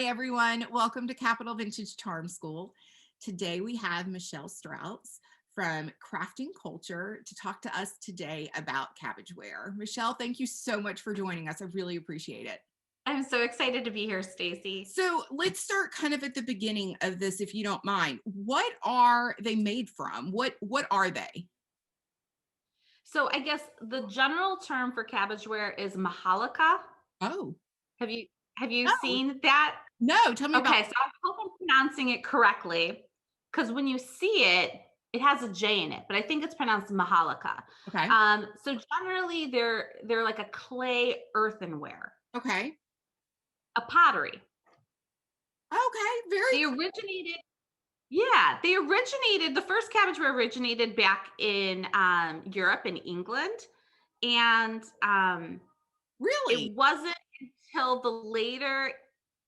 Hi, everyone. Welcome to Capital Vintage Charm School. Today we have Michele Strauts from Crafting Culture to talk to us today about Cabbage Ware. Michele, thank you so much for joining us. I really appreciate it. I'm so excited to be here, Stacy. So let's start kind of at the beginning of this, if you don't mind. What are they made from? What are they? So I guess the general term for cabbage ware is mahalaka. Oh, Have you have you no, seen that? no. Tell me about. Okay, so I hope I'm pronouncing it correctly because when you see it, it has a J in it, but I think it's pronounced mahalaka. Okay, So generally they're like a clay earthenware, okay, a pottery. okay. Very They cool. originated the first cabbage ware originated back in Europe and England. And Really? it wasn't until the later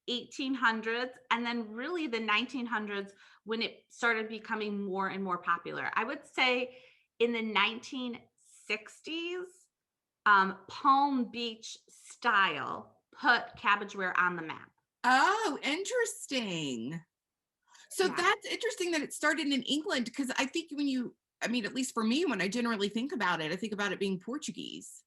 1800s and then really the 1900s when it started becoming more and more popular. I would say in the 1960s, Palm Beach style put cabbage ware on the map. Oh, interesting. So Yeah. that's interesting that it started in England because I think I mean, at least for me, when I generally think about it, I think about it being Portuguese.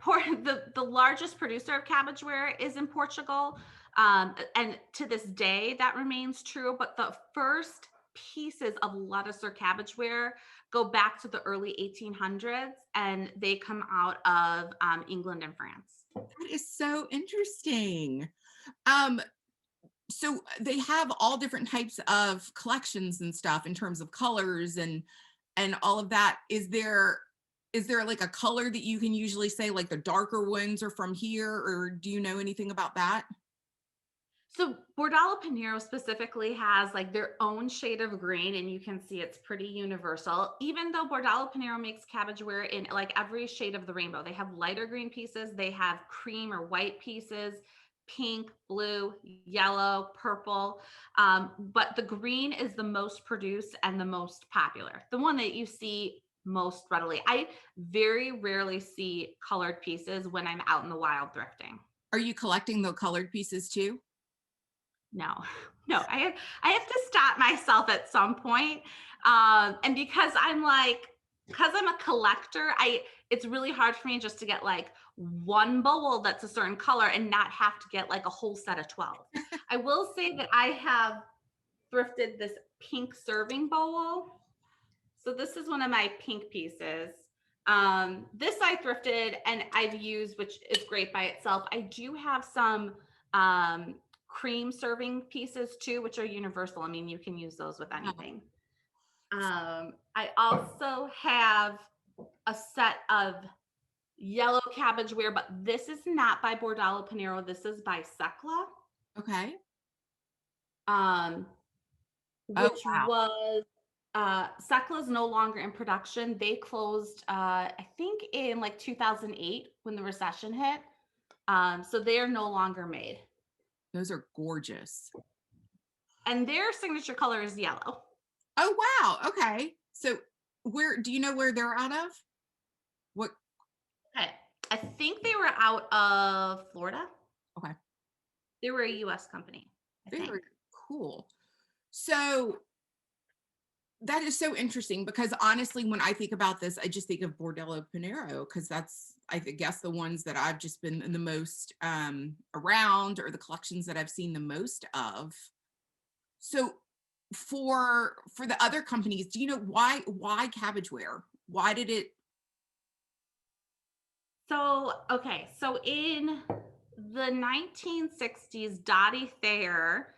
The largest producer of cabbage ware is in Portugal, and to this day that remains true. But the first pieces of lettuce or cabbage ware go back to the early 1800s, and they come out of England and France. That is so interesting. Um, so they have all different types of collections and stuff in terms of colors and all of that. Is there like a color that you can usually say like the darker ones are from here, or do you know anything about that? So Bordello Panero specifically has like their own shade of green, and you can see it's pretty universal. Even though Bordello Panero makes cabbage ware in like every shade of the rainbow, they have lighter green pieces, they have cream or white pieces, pink, blue, yellow, purple. But the green is the most produced and the most popular, the one that you see most readily. I very rarely see colored pieces when I'm out in the wild thrifting. Are you collecting the colored pieces too? No, no, I have to stop myself at some point. And because I'm a collector, it's really hard for me just to get like one bowl that's a certain color and not have to get like a whole set of 12. I will say that I have thrifted this pink serving bowl. So this is one of my pink pieces. This I thrifted and I've used, which is great by itself. I do have some cream serving pieces too, which are universal. I mean, you can use those with Wow. anything. I also have a set of yellow cabbage ware, but this is not by Bordello Panero. This is by Secla, Okay. um, Oh, which wow. was Secla is no longer in production. They closed, I think, in like 2008 when the recession hit. So they are no longer made, Those are gorgeous. and their signature color is yellow. Oh, wow. Okay. So where do you know where they're out of? What? Okay. I think they were out of Florida. Okay. They were a US company, I Very think. cool. So that is so interesting because honestly, when I think about this, I just think of Bordello Panero because that's, guess, the ones that I've just been the most around, or the collections that I've seen the most of. So for the other companies, do you know why Cabbage Ware? Why did it? So, okay. So in the 1960s, Dottie Thayer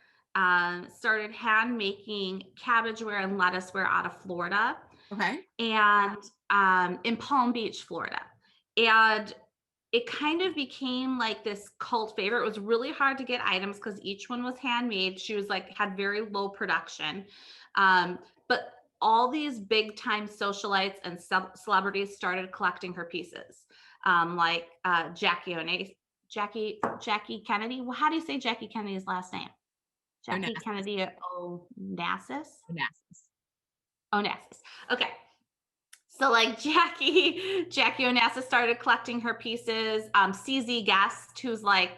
started hand making cabbage ware and lettuce ware out of Florida Okay. and in Palm Beach, Florida. And it kind of became like this cult favorite. It was really hard to get items because each one was handmade. She was like, had very low production. But all these big time socialites and celebrities started collecting her pieces, like Jackie Kennedy. Well, how do you say Jackie Kennedy's last name? Jackie Onassis. Kennedy Onassis. Onassis. Onassis. Okay. So like Jackie Onassis started collecting her pieces. CZ Guest, who's like,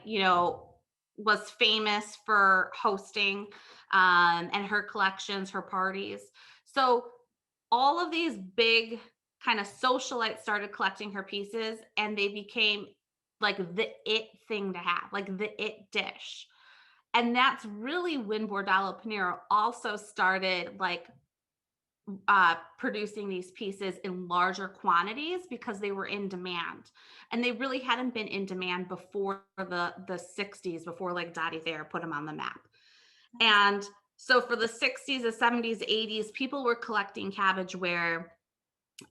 was famous for hosting, and her collections, her parties. So all of these big kind of socialites started collecting her pieces, and they became like the it thing to have, like the it dish. And that's really when Bordello Panero also started like producing these pieces in larger quantities because they were in demand, and they really hadn't been in demand before the 60s, before like Dottie Thayer put them on the map. And so for the 60s, the 70s, 80s, people were collecting cabbage ware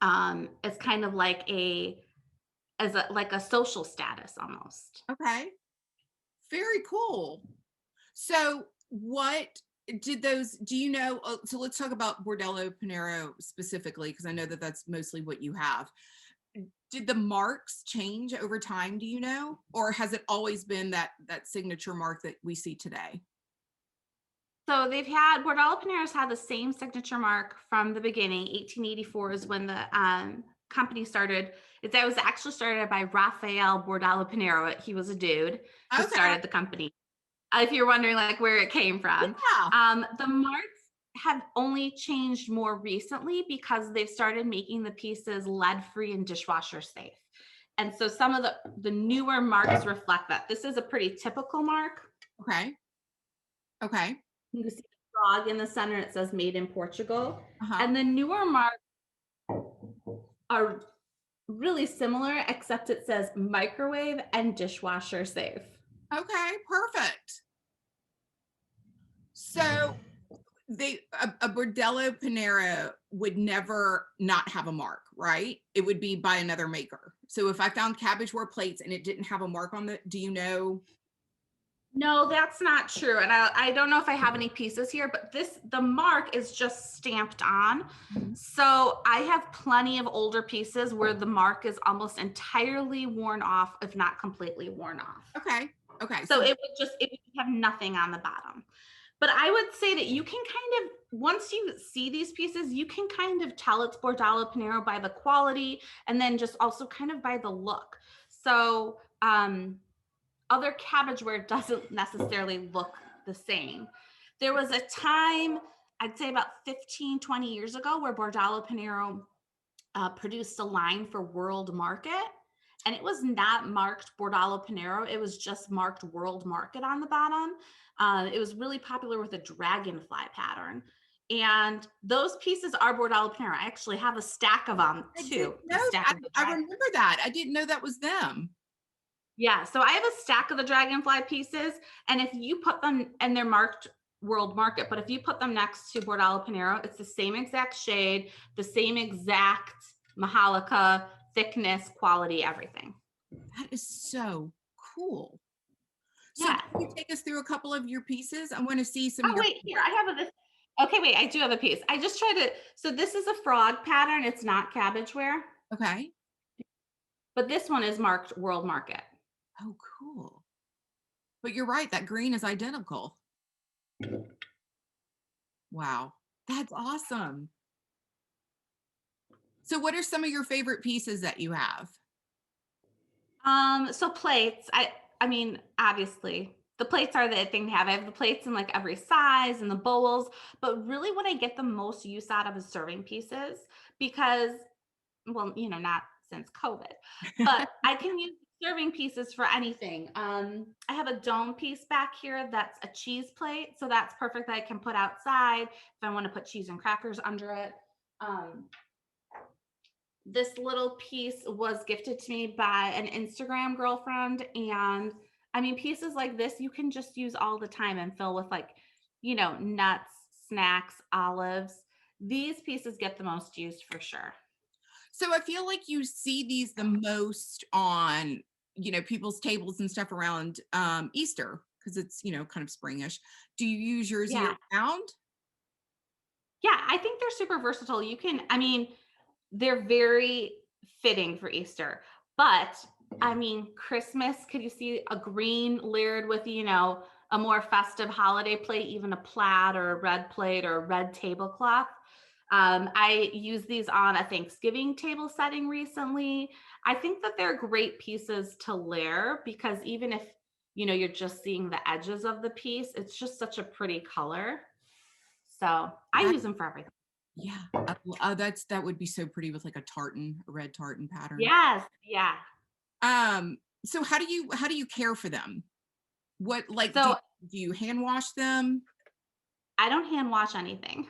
as kind of like a social status almost. Okay. Very cool. So what did those, do you know, so let's talk about Bordello Panero specifically, because I know that that's mostly what you have. Did the marks change over time, do you know? Or has it always been that signature mark that we see today? So they've had Bordello Paneras had the same signature mark from the beginning. 1884 is when the company started. That was actually started by Raphael Bordello Panero. He was a dude who Okay. started the company. If you're wondering like where it came from, Yeah. the marks have only changed more recently because they've started making the pieces lead free and dishwasher safe. And so some of the newer marks reflect that. This is a pretty typical mark. Okay. Okay. You can see the frog in the center. It says made in Portugal. Uh-huh. And the newer marks are really similar, except it says microwave and dishwasher safe. Okay, perfect. So a Bordello Panera would never not have a mark, right? It would be by another maker. So if I found Cabbage Ware plates and it didn't have a mark on it, do you know? No, that's not true. And I don't know if I have any pieces here, but the mark is just stamped on. Mhm. So I have plenty of older pieces where the mark is almost entirely worn off, if not completely worn off. Okay. Okay. So So it would have nothing on the bottom. But I would say that you can kind of, once you see these pieces, you can kind of tell it's Bordello Panero by the quality, and then just also kind of by the look. So other cabbage ware doesn't necessarily look the same. There was a time, I'd say about 15, 20 years ago, where Bordello Panero produced a line for World Market. And it was not marked Bordello Panero. It was just marked World Market on the bottom. It was really popular with a dragonfly pattern. And those pieces are Bordello Panero. I actually have a stack of them I didn't too. know. A stack of the I dragon. remember that. I didn't know that was them. Yeah, so I have a stack of the dragonfly pieces, and if you put them, and they're marked World Market, but if you put them next to Bordello Panero, it's the same exact shade, the same exact Mahalika thickness, quality, everything. That is so cool. So Yeah. can you take us through a couple of your pieces? I want to see some of Oh your wait, here I have a this. Okay, wait, I do have a piece. I just tried to. So this is a frog pattern. It's not cabbage ware, okay. but this one is marked World Market. Oh, cool. But you're right, that green is identical. Wow. That's awesome. So what are some of your favorite pieces that you have? So plates, I mean, obviously, the plates are the thing to have. I have the plates in like every size and the bowls, but really what I get the most use out of is serving pieces because, well, not since COVID, but I can use serving pieces for anything. I have a dome piece back here that's a cheese plate, so that's perfect that I can put outside if I want to put cheese and crackers under it. Um, this little piece was gifted to me by an Instagram girlfriend. And I mean, pieces like this, you can just use all the time and fill with like, nuts, snacks, olives. These pieces get the most use for sure. So I feel like you see these the most on, people's tables and stuff around Easter because it's, kind of springish. Do you use yours year Yeah. round? Yeah. I think they're super versatile. I mean, they're very fitting for Easter. But I mean, Christmas, could you see a green layered with, a more festive holiday plate, even a plaid or a red plate or a red tablecloth? I used these on a Thanksgiving table setting recently. I think that they're great pieces to layer because even if you're just seeing the edges of the piece. It's just such a pretty color. So I That use them for everything. yeah, that would be so pretty with like a red tartan pattern. Yes. Yeah. So how do you care for them? What like do So do you hand wash them? I don't hand wash anything.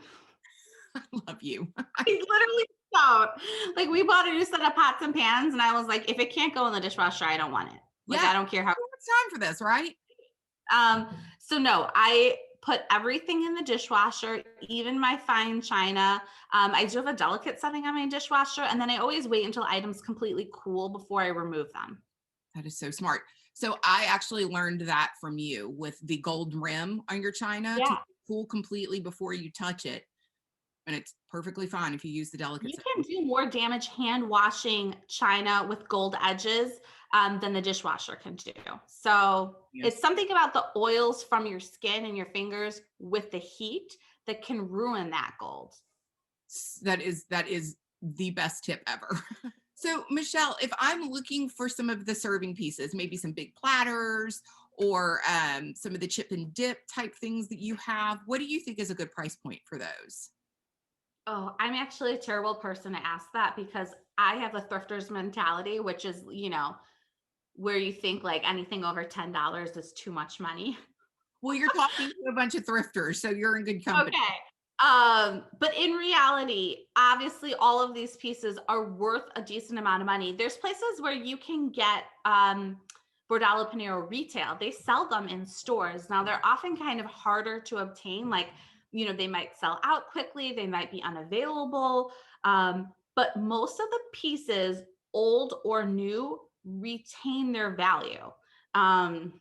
I love you. I literally don't. Like we bought a new set of pots and pans, and I was like, if it can't go in the dishwasher, I don't want it. Like Yeah, I don't care how. it's time for this, right? Um, so no, I put everything in the dishwasher, even my fine china. I do have a delicate setting on my dishwasher, and then I always wait until items completely cool before I remove them. That is so smart. So I actually learned that from you with the gold rim on your china to Yeah. cool completely before you touch it. And it's perfectly fine if you use the delicate You setting. can do more damage hand washing china with gold edges than the dishwasher can do. So Yes. it's something about the oils from your skin and your fingers with the heat that can ruin that gold. That is the best tip ever. So, Michelle, if I'm looking for some of the serving pieces, maybe some big platters or some of the chip and dip type things that you have, what do you think is a good price point for those? Oh, I'm actually a terrible person to ask that because I have a thrifter's mentality, which is, where you think like anything over $10 is too much money. Well, you're talking to a bunch of thrifters, so you're in good company. Okay. But in reality, obviously all of these pieces are worth a decent amount of money. There's places where you can get Bordello Panero retail. They sell them in stores. Now they're often kind of harder to obtain. Like, they might sell out quickly, they might be unavailable. But most of the pieces, old or new, retain their value. Um,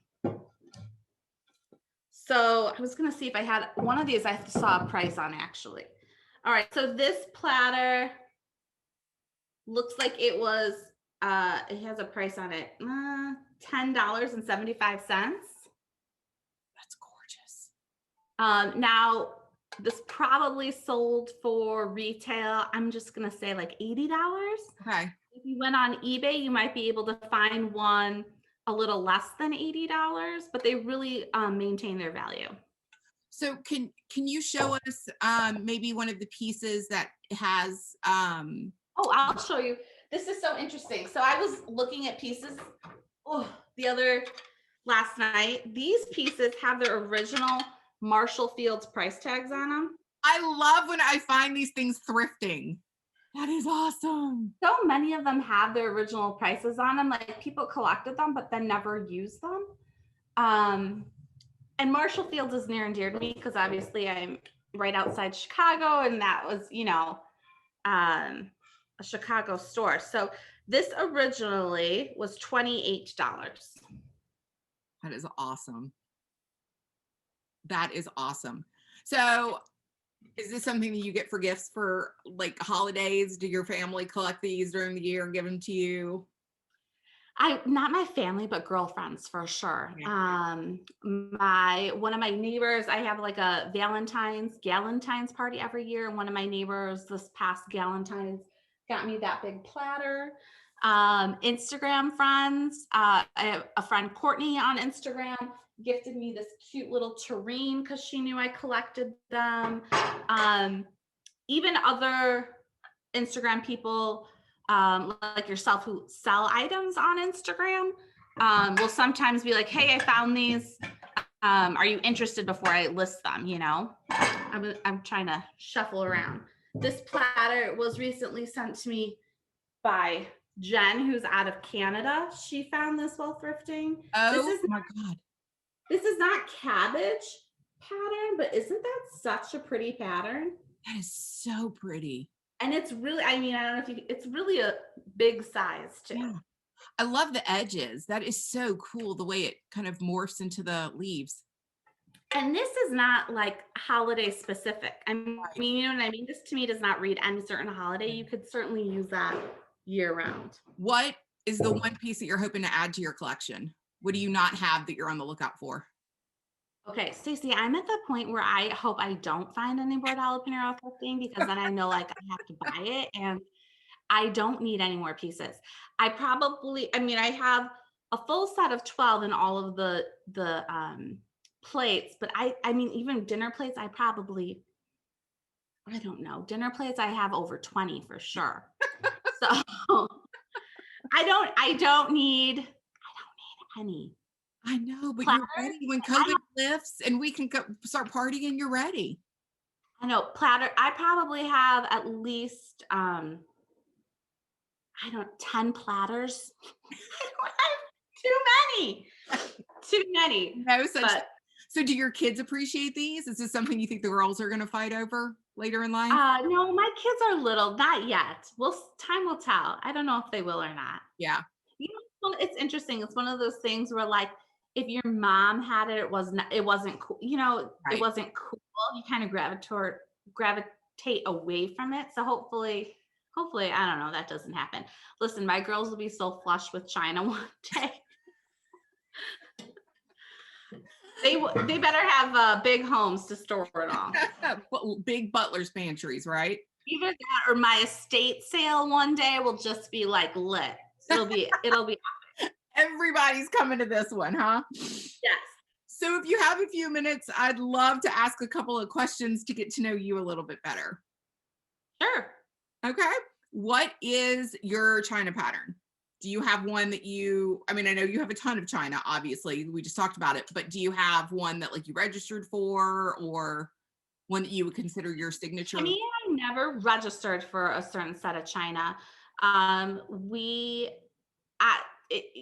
so I was gonna see if I had one of these I saw a price on actually. All right, so this platter looks like it has a price on it, $10.75. That's gorgeous. Now this probably sold for retail, I'm just gonna say like $80. Okay. If you went on eBay, you might be able to find one a little less than $80, but they really maintain their value. So can you show us maybe one of the pieces that has Oh, I'll show you. This is so interesting. So I was looking at pieces oh, the other last night. These pieces have their original Marshall Fields price tags on them. I love when I find these things thrifting. That is awesome. So many of them have their original prices on them. Like people collected them, but then never used them. And Marshall Fields is near and dear to me because obviously I'm right outside Chicago, and that was, a Chicago store. So this originally was $28. That is awesome. That is awesome. So is this something that you get for gifts for like holidays? Do your family collect these during the year and give them to you? Not my family, but girlfriends for sure. Yeah. My one of my neighbors, I have like a Galentine's party every year. And one of my neighbors this past Galentine's got me that big platter. Instagram friends, I have a friend Courtney on Instagram gifted me this cute little tureen because she knew I collected them. Even other Instagram people like yourself who sell items on Instagram will sometimes be like, hey, I found these. Are you interested before I list them? I'm trying to shuffle around. This platter was recently sent to me by Jen, who's out of Canada. She found this while thrifting. Oh my God. This is not cabbage pattern, but isn't that such a pretty pattern? That is so pretty. And it's really, I don't know if it's really a big size too. Yeah. I love the edges. That is so cool the way it kind of morphs into the leaves. And this is not like holiday specific. I mean, Right. you know what I mean? This to me does not read any certain holiday. You could certainly use that year round. What is the one piece that you're hoping to add to your collection? What do you not have that you're on the lookout for? Okay, Stacey, I'm at the point where I hope I don't find any Bordello Panera thrifting because then I know like I have to buy it and I don't need any more pieces. I have a full set of 12 and all of the plates, but I mean even dinner plates I don't know. Dinner plates I have over 20 for sure. So I don't need any I know, but you're platters. ready when I COVID lifts and we can go start partying, you're ready. I know platter. I probably have at least I don't 10 platters. I don't have too many. Too many. No such But So do your kids appreciate these? Is this something you think the girls are gonna fight over later in life? no, my kids are little, not yet. Time will tell. I don't know if they will or not. Yeah, You know, it's interesting. It's one of those things where like if your mom had it, it wasn't cool. It right. wasn't cool. You kind of gravitate away from it. So hopefully, I don't know, that doesn't happen. Listen, my girls will be so flush with China one day. They better have big homes to store it all. Big butler's pantries, right? Either that or my estate sale one day will just be like lit. It'll be Everybody's coming to this one, huh? yes. So if you have a few minutes, I'd love to ask a couple of questions to get to know you a little bit better. Sure. Okay. What is your China pattern? Do you have one that I mean, I know you have a ton of China, obviously. We just talked about it, but do you have one that like you registered for or one that you would consider your signature? I mean, I never registered for a certain set of china. Um, we,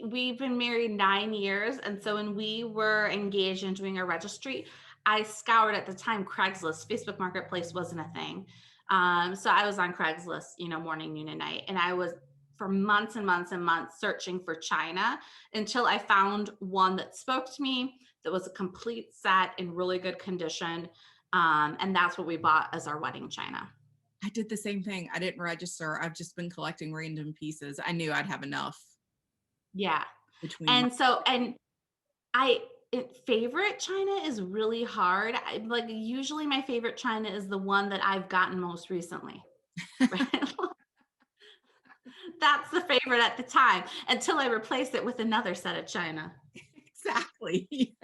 we've been married 9 years, and so when we were engaged in doing a registry, I scoured at the time Craigslist. Facebook Marketplace wasn't a thing, so I was on Craigslist, morning, noon, and night, and I was for months and months and months searching for china until I found one that spoke to me that was a complete set in really good condition. And that's what we bought as our wedding china. I did the same thing. I didn't register. I've just been collecting random pieces. I knew I'd have enough Yeah. between my And so, and favorite china is really hard. Like usually my favorite china is the one that I've gotten most recently. Right? That's the favorite at the time until I replace it with another set of china. Exactly.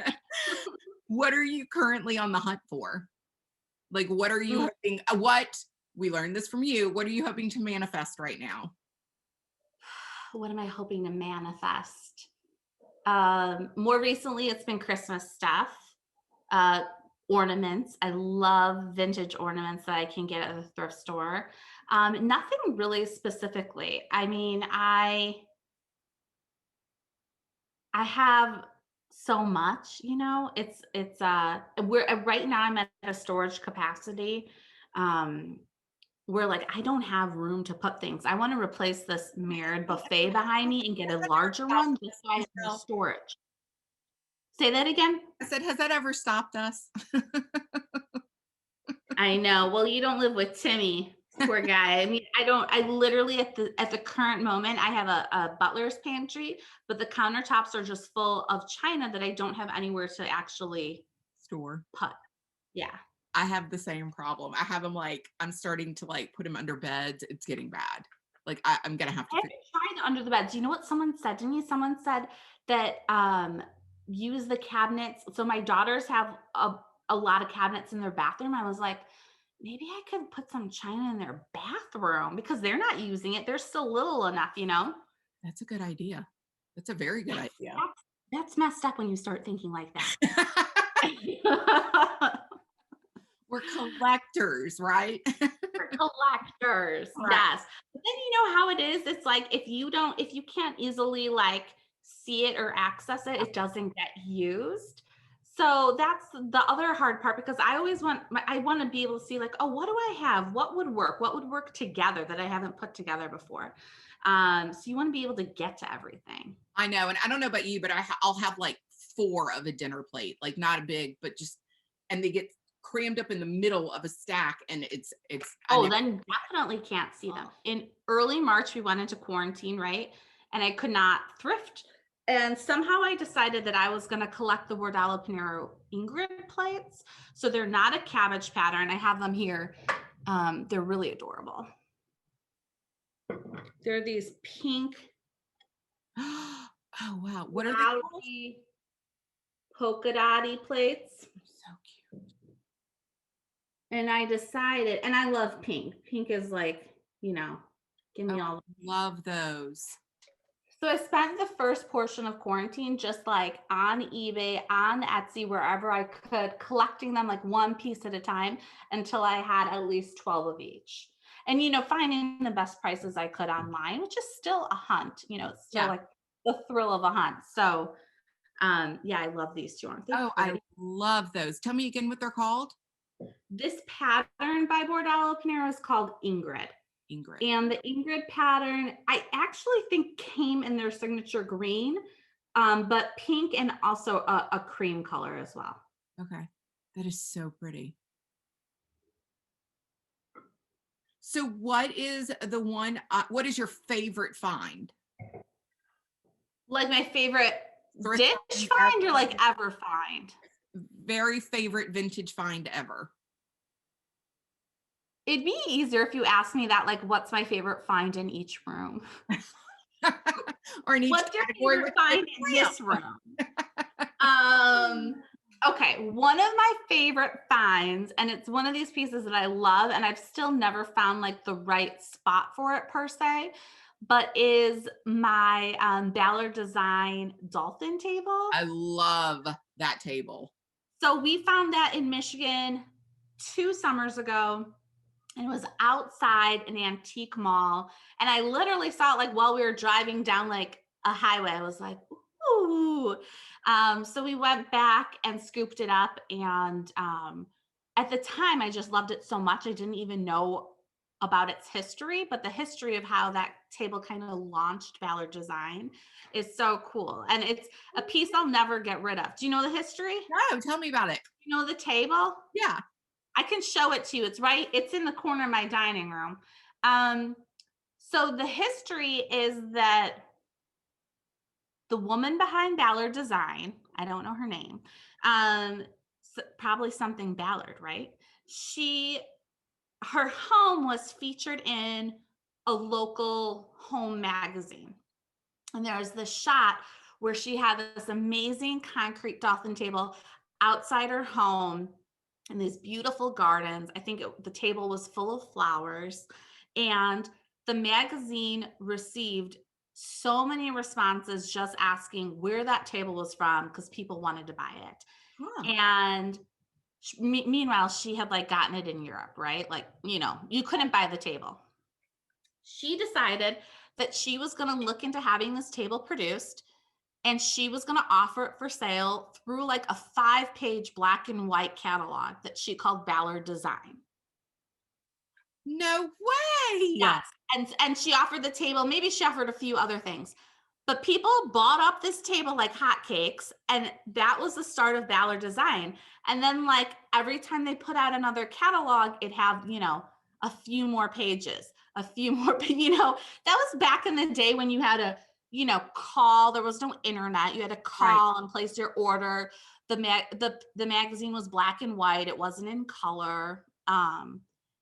What are you currently on the hunt for? Like, what are you Mm, hoping? We learned this from you. What are you hoping to manifest right now? what am I hoping to manifest? More recently, it's been Christmas stuff, uh, ornaments. I love vintage ornaments that I can get at the thrift store. Nothing really specifically. I mean, I have so much, we're right now I'm at a storage capacity. Um, where like I don't have room to put things. I want to replace this mirrored buffet behind me and get a larger one just so I have more Michelle? storage. Say that again. I said, has that ever stopped us? I know. Well, you don't live with Timmy, poor guy. I mean, I literally at the current moment, I have a butler's pantry, but the countertops are just full of china that I don't have anywhere to actually Store. put. Yeah. I have the same problem. I have them like, I'm starting to like put them under beds. It's getting bad. Like, I'm going to have to I fix. haven't tried under the bed. Do you know what someone said to me? Someone said that use the cabinets. So my daughters have a lot of cabinets in their bathroom. I was like, maybe I could put some china in their bathroom because they're not using it. They're still little enough. That's a good idea. That's a very good That's, idea. that's messed up when you start thinking like that. We're collectors, right? For collectors. Right. Yes. But then you know how it is. It's like if you can't easily like see it or access it, it doesn't get used. So that's the other hard part because I want to be able to see like, oh, what do I have? What would work? What would work together that I haven't put together before? So you want to be able to get to everything. I know. And I don't know about you, but I'll have like 4 of a dinner plate, like not a big, but just, and they get crammed up in the middle of a stack. And I Oh, know. then definitely can't see them. In early March, we went into quarantine, right? And I could not thrift. And somehow I decided that I was going to collect the Bordeaux Panera Ingrid plates. So they're not a cabbage pattern. I have them here. They're really adorable. They're these pink. Oh, wow. What are they called? cloudy polka dotty plates. So cute. And I decided, and I love pink. Pink is like, give Oh, me all. love those. So I spent the first portion of quarantine just like on eBay, on Etsy, wherever I could, collecting them like one piece at a time until I had at least 12 of each. And, finding the best prices I could online, which is still a hunt, it's still Yeah. like the thrill of a hunt. So, yeah, I love these two. Aren't they Oh, I pretty? love those. Tell me again what they're called. This pattern by Bordeaux Panera is called Ingrid. Ingrid. And the Ingrid pattern, I actually think came in their signature green, but pink and also a cream color as well. Okay. That is so pretty. So what is the one, what is your favorite find? Like my favorite Thrift dish find find or ever. like ever find? Very favorite vintage find ever. It'd be easier if you asked me that, like, what's my favorite find in each room? Or in each What's your category favorite with find favorite in lamp. this room? Okay, one of my favorite finds, and it's one of these pieces that I love, and I've still never found like the right spot for it per se, but is my Ballard Design dolphin table. I love that table. So we found that in Michigan 2 summers ago, and it was outside an antique mall. And I literally saw it like while we were driving down like a highway. I was like, ooh. So we went back and scooped it up. And at the time, I just loved it so much. I didn't even know about its history, but the history of how that table kind of launched Ballard Design is so cool. And it's a piece I'll never get rid of. Do you know the history? No, tell me about it. You know the table? Yeah. I can show it to you. It's in the corner of my dining room. So the history is that the woman behind Ballard Design, I don't know her name, probably something Ballard, right? Her home was featured in a local home magazine. And there's this shot where she had this amazing concrete dolphin table outside her home in these beautiful gardens. I think the table was full of flowers. And the magazine received so many responses just asking where that table was from because people wanted to buy it. Huh. And meanwhile, she had like gotten it in Europe, right? Like, you couldn't buy the table. She decided that she was going to look into having this table produced, and she was going to offer it for sale through like a 5-page black and white catalog that she called Ballard Design. No way. Yes. And she offered the table, maybe she offered a few other things, but people bought up this table like hotcakes. And that was the start of Ballard Design. And then like every time they put out another catalog, it'd have, a few more pages, a few more, that was back in the day when you had to, call. There was no internet. You had to call and place your order. The magazine was black and white. It wasn't in color.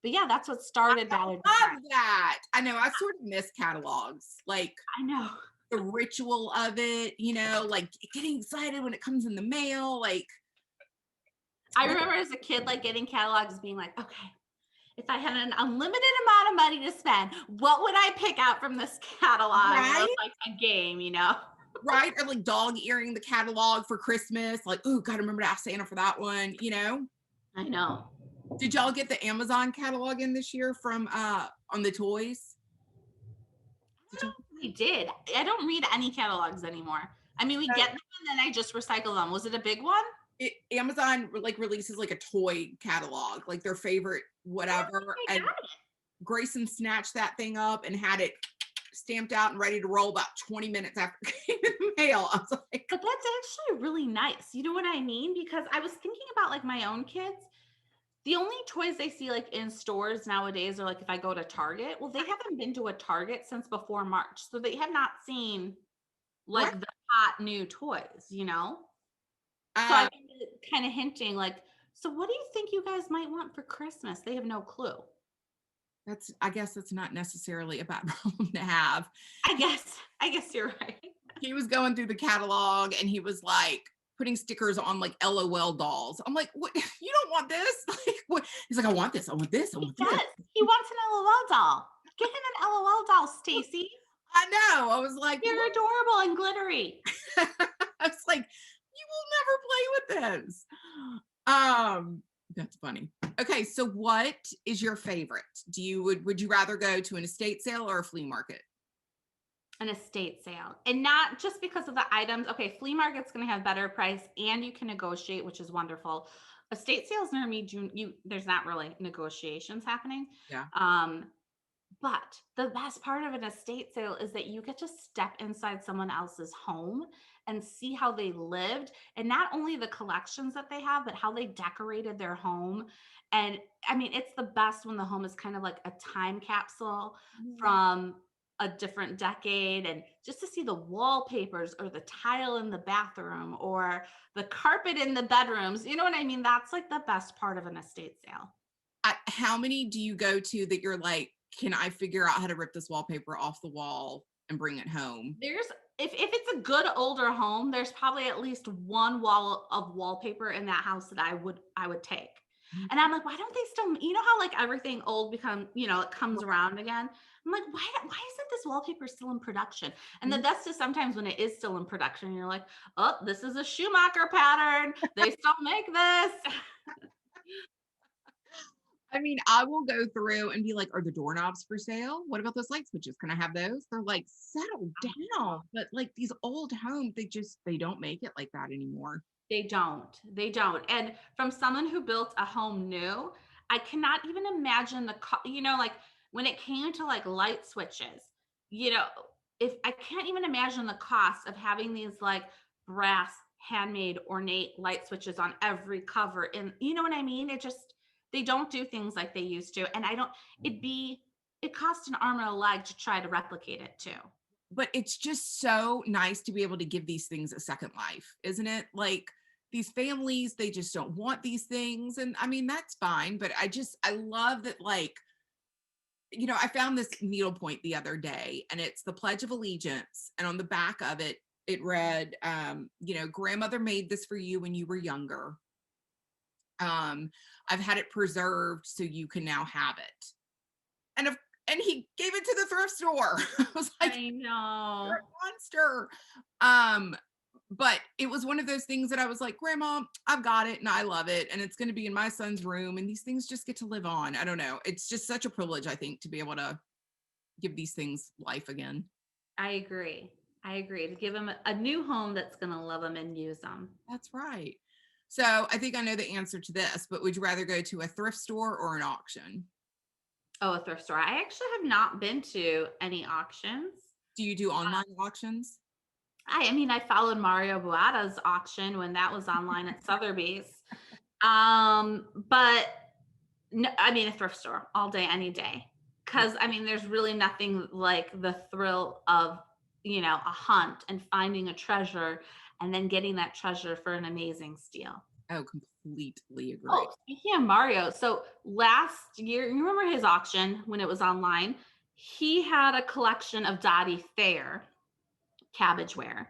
But yeah, that's what started Ballard I Design. love that. I know. I sort of miss catalogs. Like I know. the ritual of it, like getting excited when it comes in the mail. Like I remember as a kid, like getting catalogs being like, okay, if I had an unlimited amount of money to spend, what would I pick out from this catalog? Right? It was like a game, Right? Or like dog earing the catalog for Christmas. Like, oh, gotta remember to ask Santa for that one, I know. Did y'all get the Amazon catalog in this year from on the toys? We did. I don't read any catalogs anymore. I mean, we get them and then I just recycle them. Was it a big one? Amazon like releases like a toy catalog, like their favorite whatever. And Grayson snatched that thing up and had it stamped out and ready to roll about 20 minutes after it came in the mail. I was like, but that's actually really nice. You know what I mean? Because I was thinking about like my own kids. The only toys they see like in stores nowadays are like if I go to Target. Well, they haven't been to a Target since before March. So they have not seen like the hot new toys, So I'm kind of hinting like, so what do you think you guys might want for Christmas? They have no clue. I guess that's not necessarily a bad problem to have. I guess you're right. he was going through the catalog and he was like putting stickers on like LOL dolls. I'm like, what? You don't want this? Like, what? He's like, I want this. I want this. I He want this. does. He wants an LOL doll. Get him an LOL doll, Stacy. I know. I was like, They're adorable and glittery. I was like, you will never play with this. That's funny. Okay, so what is your favorite? Would you rather go to an estate sale or a flea market? An estate sale, and not just because of the items. Okay, flea market's going to have better price and you can negotiate, which is wonderful. Estate sales near me, there's not really negotiations happening. Yeah. But the best part of an estate sale is that you get to step inside someone else's home and see how they lived, and not only the collections that they have, but how they decorated their home. And I mean, it's the best when the home is kind of like a time capsule Yeah. from a different decade, and just to see the wallpapers or the tile in the bathroom or the carpet in the bedrooms. You know what I mean? That's like the best part of an estate sale. How many do you go to that you're like, can I figure out how to rip this wallpaper off the wall and bring it home? There's if it's a good older home, there's probably at least one wall of wallpaper in that house that I would take. Mhm. And I'm like, why don't they still, you know how like everything old become, it comes around again? I'm like, why isn't this wallpaper still in production? And the best is sometimes when it is still in production, you're like, oh, this is a Schumacher pattern. They still make this. I mean, I will go through and be like, are the doorknobs for sale? What about those light switches? Can I have those? They're like, settle down. But like these old homes, they don't make it like that anymore. They don't. They don't. And from someone who built a home new, I cannot even imagine like when it came to like light switches, you know, if I can't even imagine the cost of having these like brass handmade ornate light switches on every cover. And you know what I mean? They don't do things like they used to. And I don't, it costs an arm and a leg to try to replicate it too. But it's just so nice to be able to give these things a second life, isn't it? Like these families, they just don't want these things. And I mean, that's fine. But I love that, like, I found this needlepoint the other day and it's the Pledge of Allegiance. And on the back of it, it read, grandmother made this for you when you were younger. Um, I've had it preserved so you can now have it. And if and he gave it to the thrift store. I was like, I you're know. a monster. Um, but it was one of those things that I was like, Grandma, I've got it and I love it. And it's going to be in my son's room. And these things just get to live on. I don't know. It's just such a privilege, I think, to be able to give these things life again. I agree. I agree. To give them a new home that's going to love them and use them. That's right. So I think I know the answer to this, but would you rather go to a thrift store or an auction? Oh, a thrift store. I actually have not been to any auctions. Do you do online auctions? I mean, I followed Mario Buada's auction when that was online at Sotheby's. But no, I mean, a thrift store all day, any day. Because I mean, there's really nothing like the thrill of, a hunt and finding a treasure and then getting that treasure for an amazing steal. Oh, completely agree. Oh, speaking of Mario, so last year, you remember his auction when it was online? He had a collection of Dottie Fair Cabbage Ware.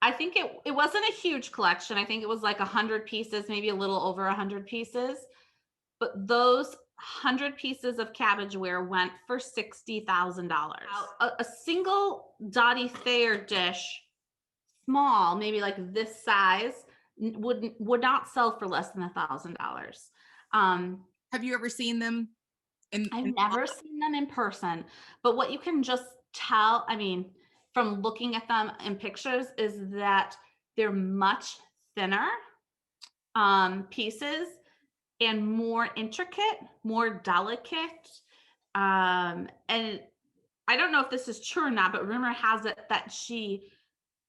I think it wasn't a huge collection. I think it was like 100 pieces, maybe a little over 100 pieces. But those 100 pieces of Cabbage Ware went for $60,000. A single Dottie Thayer dish, small, maybe like this size, would not sell for less than $1,000. Have you ever seen them I've never seen them in person, but what you can just tell, I mean, from looking at them in pictures, is that they're much thinner pieces and more intricate, more delicate. And I don't know if this is true or not, but rumor has it that she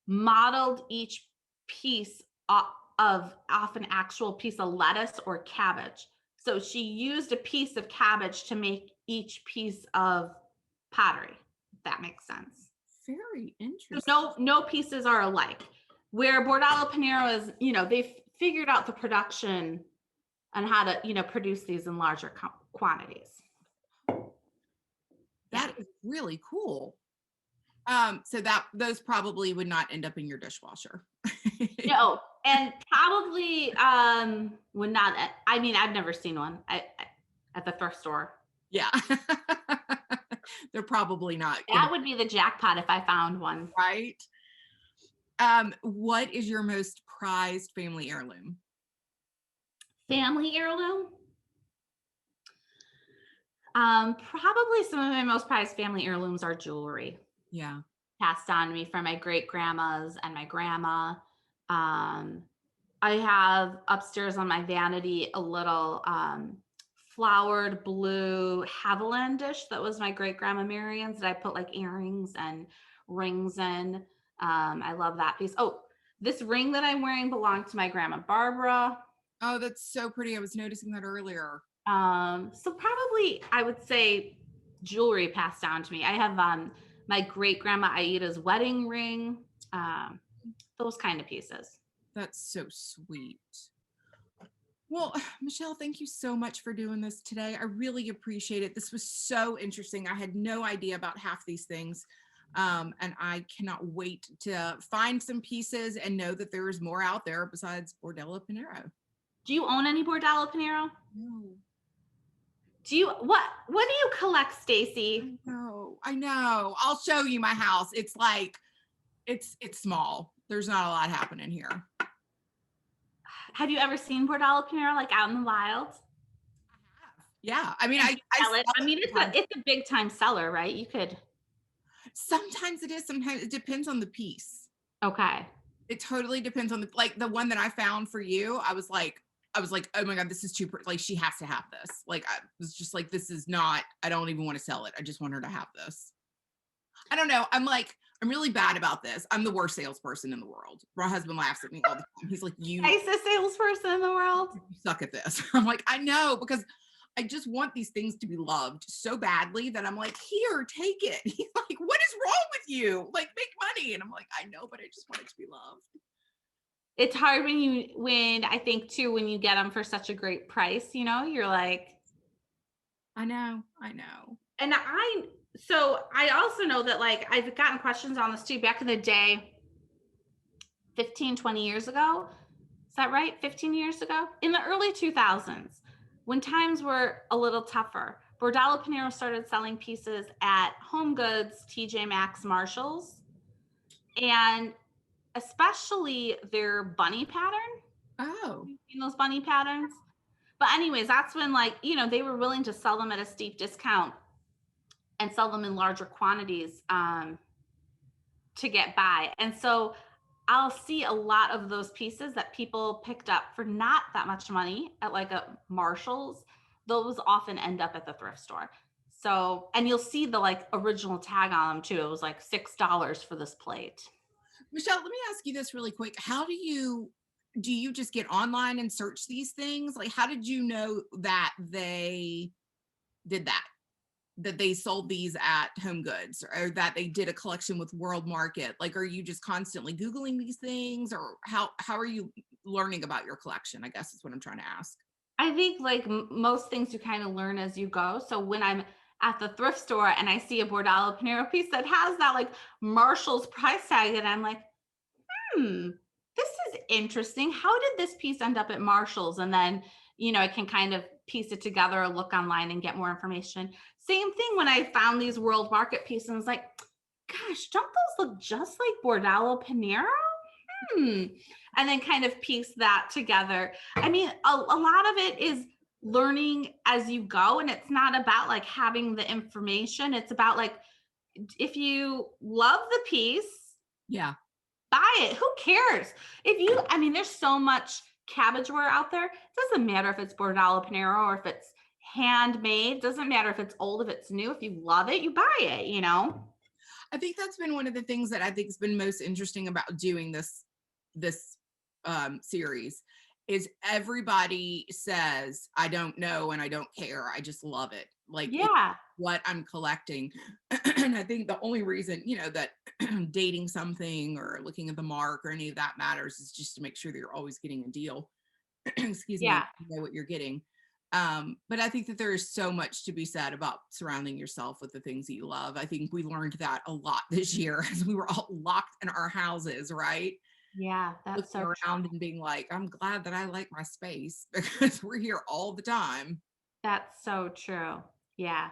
modeled each piece off an actual piece of lettuce or cabbage. So she used a piece of cabbage to make each piece of pottery, if that makes sense. Very interesting. So no pieces are alike. Where Bordello Panera is, they've figured out the production and how to, produce these in larger quantities. That is really cool. So those probably would not end up in your dishwasher. No, and probably would not. I mean, I've never seen one at the thrift store. Yeah. They're probably not That gonna, would be the jackpot if I found one. right? What is your most prized family heirloom? Family heirloom? Probably some of my most prized family heirlooms are jewelry Yeah. passed on to me from my great grandmas and my grandma. Um, I have upstairs on my vanity a little flowered blue Haviland dish that was my great grandma Marion's that I put like earrings and rings in. I love that piece. Oh, this ring that I'm wearing belonged to my grandma Barbara. Oh, that's so pretty. I was noticing that earlier. So probably I would say jewelry passed down to me. I have my great grandma Aida's wedding ring, um, those kind of pieces. That's so sweet. Well, Michelle, thank you so much for doing this today. I really appreciate it. This was so interesting. I had no idea about half these things. And I cannot wait to find some pieces and know that there is more out there besides Bordello Panero. Do you own any Bordello Panero? No. Do you what do you collect, Stacy? I know. I'll show you my house. It's like it's small. There's not a lot happening here. Have you ever seen Bordello Panero like out in the wild? Yeah. I mean, I Sell it. sell I it mean, sometimes. it's a big time seller, right? You could. Sometimes it is, sometimes it depends on the piece. Okay. It totally depends on the one that I found for you. I was like, oh my God, this is too like she has to have this. Like I was just like, this is not, I don't even want to sell it. I just want her to have this. I don't know. I'm really bad about this. I'm the worst salesperson in the world. My husband laughs at me all the time. He's like, you Nicest salesperson in the world. suck at this. I'm like, I know, because I just want these things to be loved so badly that I'm like, here, take it. He's like, what is wrong with you? Like, make money. And I'm like, I know, but I just want it to be loved. It's hard when I think too, when you get them for such a great price, you're like, I know. I know. and so I also know that like I've gotten questions on this too back in the day, 15, 20 years ago. Is that right? 15 years ago? In the early 2000s, when times were a little tougher, Bordello Panero started selling pieces at Home Goods, TJ Maxx, Marshalls, and especially their bunny pattern. Oh, You've seen those bunny patterns? But anyways, that's when like, they were willing to sell them at a steep discount and sell them in larger quantities to get by. And so I'll see a lot of those pieces that people picked up for not that much money at like a Marshall's. Those often end up at the thrift store. So, and you'll see the like original tag on them too. It was like $6 for this plate. Michelle, let me ask you this really quick. How do you just get online and search these things? Like, how did you know that they did that? That they sold these at Home Goods or that they did a collection with World Market? Like, are you just constantly Googling these things, or how are you learning about your collection? I guess is what I'm trying to ask. I think like most things you kind of learn as you go. So when I'm at the thrift store and I see a Bordello Panero piece that has that like Marshall's price tag, and I'm like, this is interesting. How did this piece end up at Marshall's? And then, I can kind of piece it together or look online and get more information. Same thing when I found these World Market pieces and I was like, gosh, don't those look just like Bordello Panero? And then kind of piece that together. I mean, a lot of it is learning as you go. And it's not about like having the information. It's about like, if you love the piece, Yeah. buy it. Who cares? There's so much Cabbage Ware out there. It doesn't matter if it's Bordello Panero or if it's handmade. Doesn't matter if it's old, if it's new. If you love it, you buy it, I think that's been one of the things that I think has been most interesting about doing this series is everybody says, I don't know and I don't care. I just love it. Like, it's Yeah. what I'm collecting. And I think the only reason, that dating something or looking at the mark or any of that matters is just to make sure that you're always getting a deal. Excuse me, Yeah. you know what you're getting. But I think that there is so much to be said about surrounding yourself with the things that you love. I think we learned that a lot this year as we were all locked in our houses, right? Yeah, that's Looking so around true. and being like, I'm glad that I like my space because we're here all the time. That's so true. Yeah.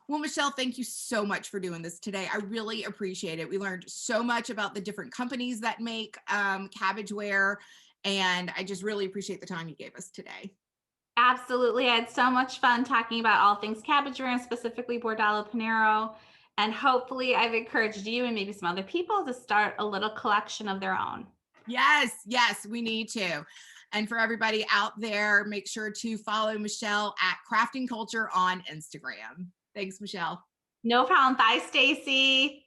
Well, Michelle, thank you so much for doing this today. I really appreciate it. We learned so much about the different companies that make Cabbage Ware, and I just really appreciate the time you gave us today. Absolutely. I had so much fun talking about all things Cabbage Ware and specifically Bordello Panero. And hopefully, I've encouraged you and maybe some other people to start a little collection of their own. Yes, yes, we need to. And for everybody out there, make sure to follow Michelle at Crafting Culture on Instagram. Thanks, Michelle. No problem. Bye, Stacy.